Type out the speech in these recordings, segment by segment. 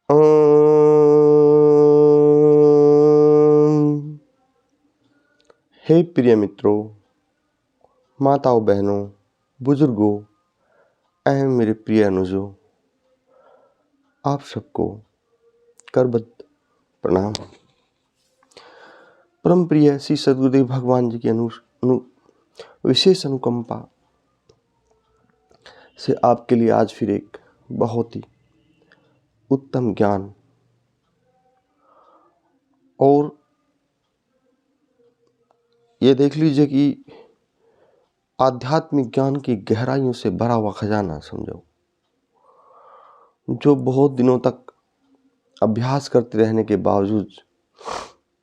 ओम। हे प्रिय मित्रों, माताओं, बहनों, बुजुर्गों एवं मेरे प्रिय अनुजों, आप सबको करबद्ध प्रणाम। परम प्रिय श्री सद्गुरुदेव भगवान जी की विशेष अनुकंपा से आपके लिए आज फिर एक बहुत ही उत्तम ज्ञान और ये देख लीजिए कि आध्यात्मिक ज्ञान की गहराइयों से भरा हुआ खजाना समझो, जो बहुत दिनों तक अभ्यास करते रहने के बावजूद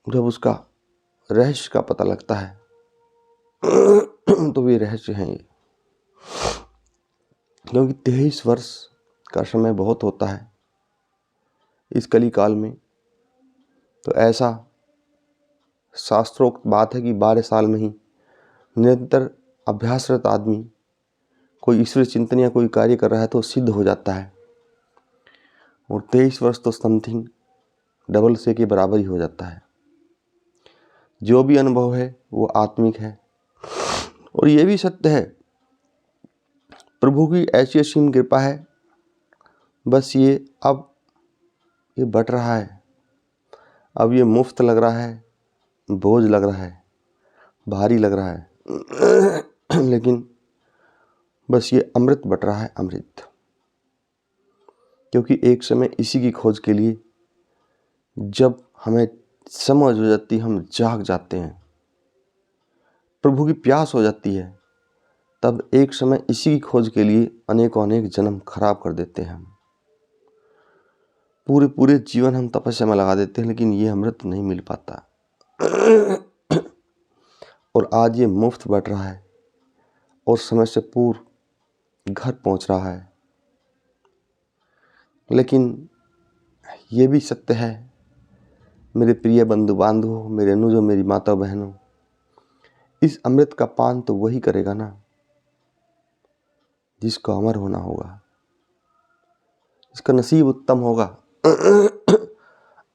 जब उसका रहस्य का पता लगता है तो ये रहस्य है ये, क्योंकि 23 वर्ष का समय बहुत होता है इस कली काल में। तो ऐसा शास्त्रोक्त बात है कि 12 साल में ही निरंतर अभ्यासरत आदमी कोई ईश्वर चिंतन या कोई कार्य कर रहा है तो सिद्ध हो जाता है, और 23 वर्ष तो समथिंग डबल से के बराबर ही हो जाता है। जो भी अनुभव है वो आत्मिक है, और ये भी सत्य है, प्रभु की ऐसी असीम कृपा है। बस ये अब ये बट रहा है, अब ये मुफ्त लग रहा है, बोझ लग रहा है, भारी लग रहा है लेकिन बस ये अमृत बट रहा है, अमृत। क्योंकि एक समय इसी की खोज के लिए जब हमें समझ हो जाती, हम जाग जाते हैं, प्रभु की प्यास हो जाती है, तब एक समय इसी की खोज के लिए अनेकों अनेक जन्म खराब कर देते हैं। हम पूरे पूरे जीवन हम तपस्या में लगा देते हैं, लेकिन ये अमृत नहीं मिल पाता। और आज ये मुफ्त बट रहा है और समय से पूर्व घर पहुंच रहा है। लेकिन ये भी सत्य है मेरे प्रिय बंधु बांधवों, मेरे अनुजों, मेरी माता बहनों, इस अमृत का पान तो वही करेगा ना जिसको अमर होना होगा, जिसका नसीब उत्तम होगा।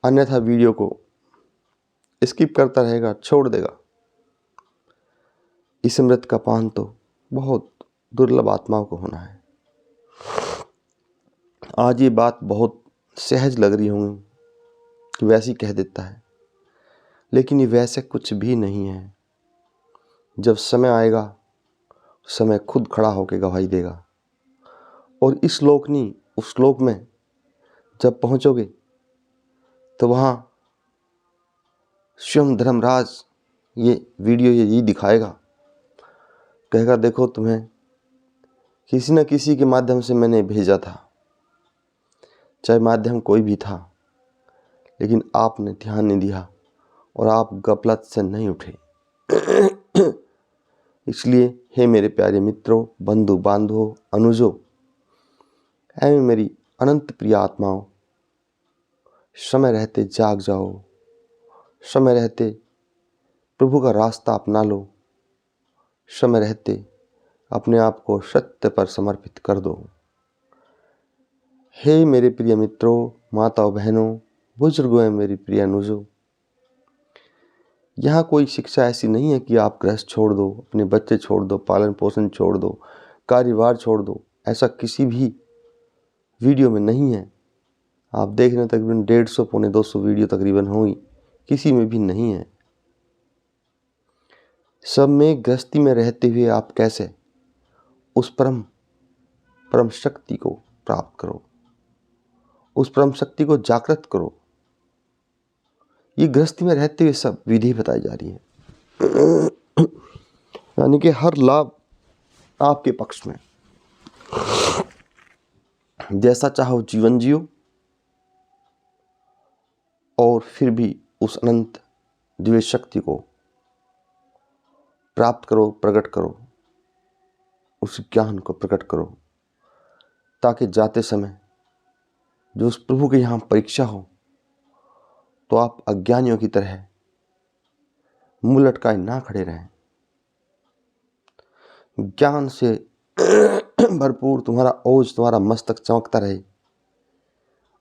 अन्यथा वीडियो को स्किप करता रहेगा, छोड़ देगा। इस अमृत का पान तो बहुत दुर्लभ आत्माओं को होना है। आज ये बात बहुत सहज लग रही होंगी कि वैसे ही कह देता है, लेकिन ये वैसे कुछ भी नहीं है। जब समय आएगा, समय खुद खड़ा होकर गवाही देगा। और इस लोक नहीं, उस लोक में जब पहुंचोगे तो वहाँ स्वयं धर्मराज ये वीडियो यही दिखाएगा, कहेगा देखो तुम्हें किसी न किसी के माध्यम से मैंने भेजा था, चाहे माध्यम कोई भी था, लेकिन आपने ध्यान नहीं दिया और आप गफलत से नहीं उठे। इसलिए हे मेरे प्यारे मित्रों, बंधु बांधवों, अनुजों एवं मेरी अनंत प्रिय आत्माओं, समय रहते जाग जाओ, समय रहते प्रभु का रास्ता अपना लो, समय रहते अपने आप को सत्य पर समर्पित कर दो। हे मेरे प्रिय मित्रों, माताओं, बहनों, बुजुर्गों एवं मेरी प्रिय अनुजों, यहाँ कोई शिक्षा ऐसी नहीं है कि आप गृहस्थ छोड़ दो, अपने बच्चे छोड़ दो, पालन पोषण छोड़ दो, कार्यभार छोड़ दो। ऐसा किसी भी वीडियो में नहीं है। आप देख रहे हैं तकरीबन 150 पौने 200 वीडियो तकरीबन होंगी, किसी में भी नहीं है। सब में गृहस्थी में रहते हुए आप कैसे उस परम शक्ति को प्राप्त करो, उस परम शक्ति को जागृत करो। ये गृहस्थी में रहते हुए सब विधि बताई जा रही है, यानी कि हर लाभ आपके पक्ष में। जैसा चाहो जीवन जियो और फिर भी उस अनंत दिव्य शक्ति को प्राप्त करो, प्रकट करो, उस ज्ञान को प्रकट करो, ताकि जाते समय जो उस प्रभु के यहाँ परीक्षा हो तो आप अज्ञानियों की तरह मुंह लटकाए ना खड़े रहें। ज्ञान से भरपूर तुम्हारा ओज, तुम्हारा मस्तक चमकता रहे,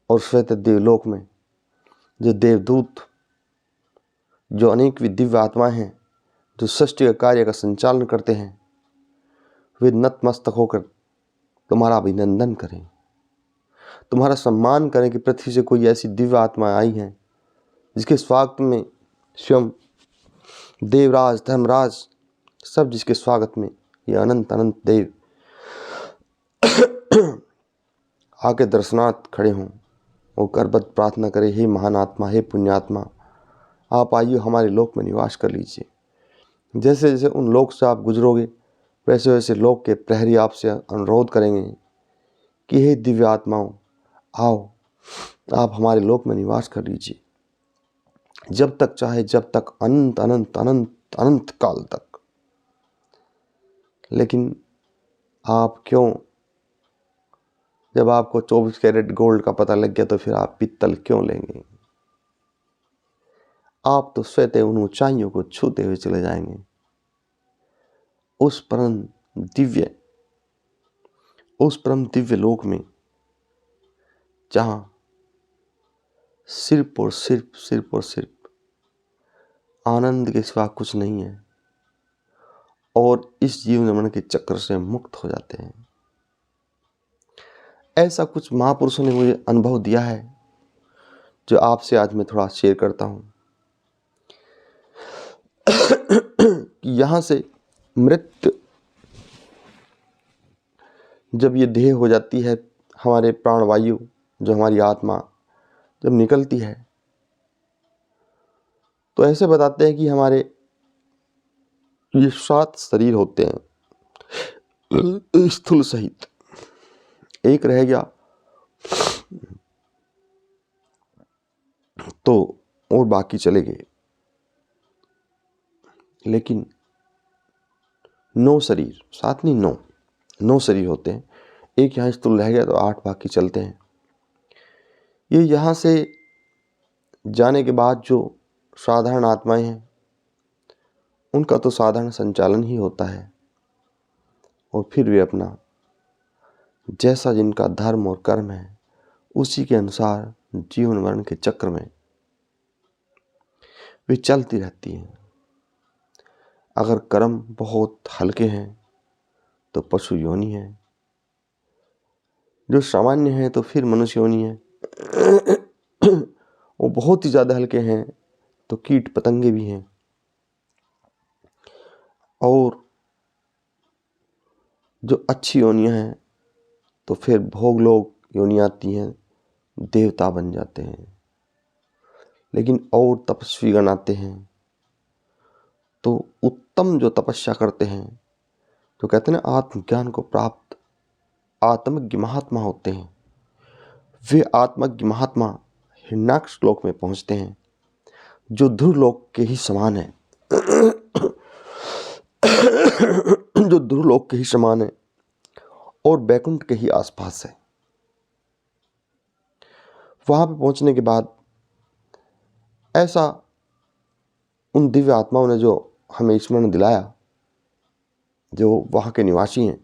और श्वेत देवलोक में जो देवदूत, जो अनेक दिव्य आत्माएं हैं, जो सृष्टि का कार्य का संचालन करते हैं, वे नतमस्तक होकर तुम्हारा अभिनंदन करें, तुम्हारा सम्मान करें कि पृथ्वी से कोई ऐसी दिव्य आत्मा आई है जिसके स्वागत में स्वयं देवराज, धर्मराज, सब जिसके स्वागत में ये अनंत अनंत देव आके दर्शनार्थ खड़े हों और करबद्ध प्रार्थना करें, हे महान आत्मा, हे पुण्यात्मा, आप आइए हमारे लोक में निवास कर लीजिए। जैसे जैसे उन लोक से आप गुजरोगे वैसे वैसे लोक के प्रहरी आपसे अनुरोध करेंगे कि हे दिव्य आत्माओं, आओ आप हमारे लोक में निवास कर लीजिए, जब तक चाहे, जब तक, अनंत अनंत अनंत अनंत काल तक। लेकिन आप क्यों, जब आपको 24 कैरेट गोल्ड का पता लग गया तो फिर आप पित्तल क्यों लेंगे? आप तो स्वतः उन ऊंचाइयों को छूते हुए चले जाएंगे, उस परम दिव्य लोक में जहां सिर्फ और सिर्फ आनंद के सिवा कुछ नहीं है, और इस जीवन मरण के चक्र से मुक्त हो जाते हैं। ऐसा कुछ महापुरुषों ने मुझे अनुभव दिया है जो आपसे आज मैं थोड़ा शेयर करता हूं। यहां से मृत्यु जब ये देह हो जाती है, हमारे प्राणवायु जो हमारी आत्मा जब निकलती है, तो ऐसे बताते हैं कि हमारे ये 7 शरीर होते हैं स्थूल सहित, एक रह गया तो और बाकी चले गए, लेकिन 9 शरीर, 7 नहीं 9 शरीर होते हैं। एक यहाँ स्थूल रह गया तो 8 बाकी चलते हैं। ये यहाँ से जाने के बाद जो साधारण आत्माएं हैं उनका तो साधारण संचालन ही होता है, और फिर वे अपना जैसा जिनका धर्म और कर्म है उसी के अनुसार जीवन मरण के चक्र में वे चलती रहती हैं। अगर कर्म बहुत हल्के हैं तो पशु योनि है, जो सामान्य है तो फिर मनुष्य योनि है, वो बहुत ही ज़्यादा हल्के हैं तो कीट पतंगे भी हैं, और जो अच्छी योनियाँ हैं तो फिर भोग लोग योनि आती हैं, देवता बन जाते हैं। लेकिन और तपस्वी गण आते हैं तो उत्तम जो तपस्या करते हैं, जो कहते हैं ना आत्मज्ञान को प्राप्त आत्मज्ञ महात्मा होते हैं, वे आत्मज्ञ महात्मा हिरण्याक्ष लोक में पहुंचते हैं जो ध्रुव लोक के ही समान है जो ध्रुव लोक के ही समान है और बैकुंठ के ही आसपास है। वहां पे पहुंचने के बाद ऐसा उन दिव्य आत्माओं ने जो हमें स्मरण दिलाया, जो वहां के निवासी हैं,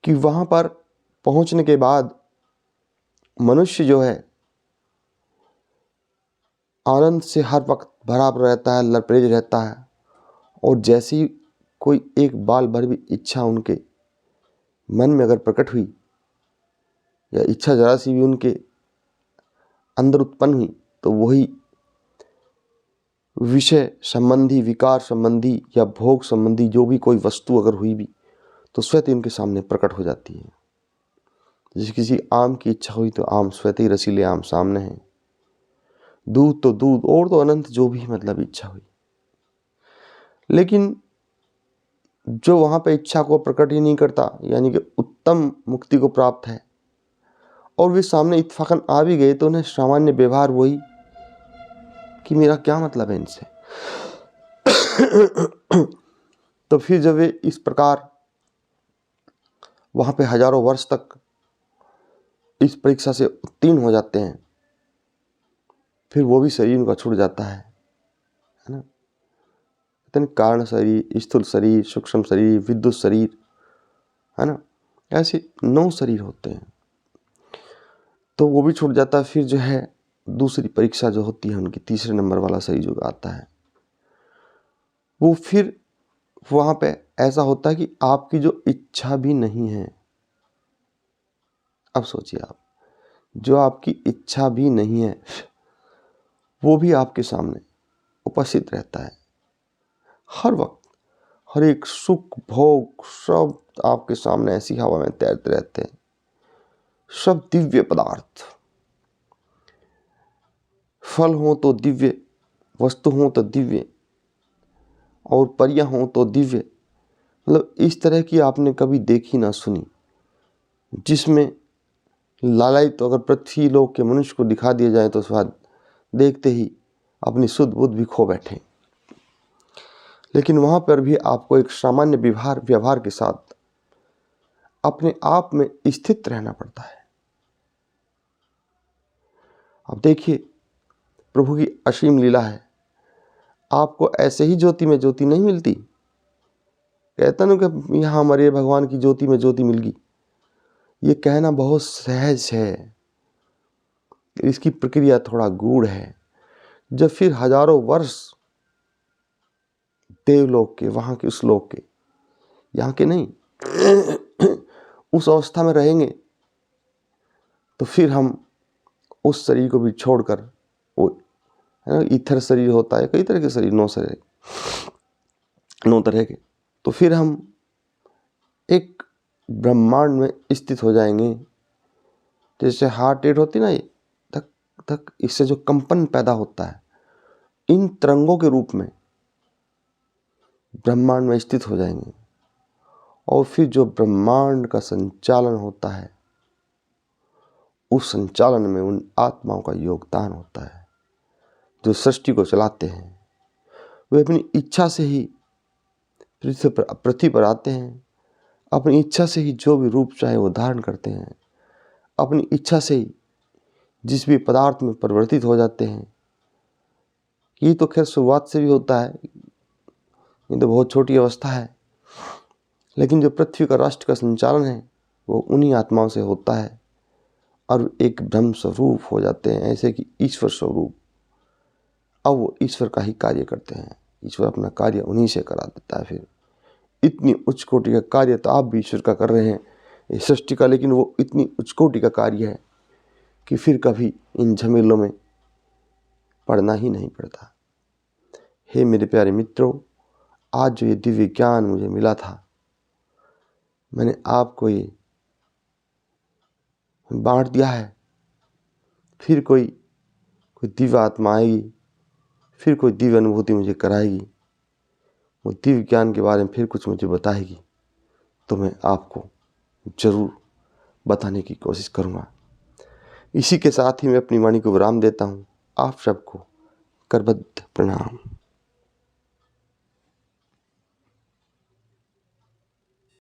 कि वहां पर पहुंचने के बाद मनुष्य जो है आनंद से हर वक्त भरा रहता है, लबरेज रहता है, और जैसी कोई एक बाल भर भी इच्छा उनके मन में अगर प्रकट हुई या इच्छा जरा सी भी उनके अंदर उत्पन्न हुई तो वही विषय संबंधी, विकार संबंधी या भोग संबंधी जो भी कोई वस्तु अगर हुई भी तो स्वतः उनके सामने प्रकट हो जाती है। जैसे किसी आम की इच्छा हुई तो आम स्वतः ही रसीले आम सामने हैं, दूध तो दूध, और तो अनंत जो भी मतलब इच्छा हुई। लेकिन जो वहां पे इच्छा को प्रकट ही नहीं करता, यानी कि उत्तम मुक्ति को प्राप्त है, और वे सामने इत्फाकन आ भी गए तो उन्हें सामान्य व्यवहार वही कि मेरा क्या मतलब है इनसे। तो फिर जब वे इस प्रकार वहां पे हजारों वर्ष तक इस परीक्षा से उत्तीर्ण हो जाते हैं, फिर वो भी शरीर उनका छूट जाता है ना। इतने कारण शरीर, स्थूल शरीर, सूक्ष्म शरीर, विद्युत शरीर, है ना, ऐसे 9 शरीर होते हैं। तो वो भी छूट जाता है। फिर जो है दूसरी परीक्षा जो होती है उनकी, तीसरे नंबर वाला सही जो आता है, वो फिर वहाँ पे ऐसा होता है कि आपकी जो इच्छा भी नहीं है, अब सोचिए आप, जो आपकी इच्छा भी नहीं है वो भी आपके सामने उपस्थित रहता है हर वक्त। हर एक सुख भोग सब आपके सामने ऐसी हवा में तैरते रहते हैं। सब दिव्य पदार्थ, फल हो तो दिव्य, वस्तु हो तो दिव्य, और परियां हो तो दिव्य। मतलब इस तरह की आपने कभी देखी ना सुनी, जिसमें लालयित तो अगर पृथ्वी लोक के मनुष्य को दिखा दिया जाए तो स्वाद देखते ही अपनी शुद्ध बुद्ध भी खो बैठे। लेकिन वहाँ पर भी आपको एक सामान्य व्यवहार के साथ अपने आप में स्थित रहना पड़ता है। अब देखिए प्रभु की असीम लीला है। आपको ऐसे ही ज्योति में ज्योति नहीं मिलती। कहता ना कि यहाँ हमारे भगवान की ज्योति में ज्योति मिल गई, ये कहना बहुत सहज है, इसकी प्रक्रिया थोड़ा गूढ़ है। जब फिर हजारों वर्ष देवलोक के, वहाँ के उस लोक के, यहाँ के नहीं, उस अवस्था में रहेंगे तो फिर हम उस शरीर को भी छोड़कर, वो है ना ईथर शरीर होता है, कई तरह के शरीर, 9 तरह के, तो फिर हम एक ब्रह्मांड में स्थित हो जाएंगे। जैसे हार्ट रेट होती ना, ये धक धक, इससे जो कंपन पैदा होता है, इन तरंगों के रूप में ब्रह्मांड में स्थित हो जाएंगे। और फिर जो ब्रह्मांड का संचालन होता है, उस संचालन में उन आत्माओं का योगदान होता है जो सृष्टि को चलाते हैं। वे अपनी इच्छा से ही पृथ्वी पर आते हैं, अपनी इच्छा से ही जो भी रूप चाहे वो धारण करते हैं, अपनी इच्छा से ही जिस भी पदार्थ में परिवर्तित हो जाते हैं। ये तो खैर शुरुआत से भी होता है, ये तो बहुत छोटी अवस्था है। लेकिन जो पृथ्वी का राष्ट्र का संचालन है वो उन्हीं आत्माओं से होता है, और एक ब्रह्म स्वरूप हो जाते हैं, ऐसे कि ईश्वर स्वरूप। अब वो ईश्वर का ही कार्य करते हैं। ईश्वर अपना कार्य उन्हीं से करा देता है। फिर इतनी उच्च कोटि का कार्य तो आप भी ईश्वर का कर रहे हैं, इस सृष्टि का, लेकिन वो इतनी उच्च कोटि का कार्य है कि फिर कभी इन झमेलों में पड़ना ही नहीं पड़ता। हे मेरे प्यारे मित्रों, आज जो ये दिव्य ज्ञान मुझे मिला था, मैंने आपको ये बांट दिया है। फिर कोई दिव्य आत्मा आएगी, फिर कोई दिव्य अनुभूति मुझे कराएगी, वो दिव्य ज्ञान के बारे में फिर कुछ मुझे बताएगी, तो मैं आपको जरूर बताने की कोशिश करूँगा। इसी के साथ ही मैं अपनी वाणी को विराम देता हूँ। आप सबको करबद्ध प्रणाम।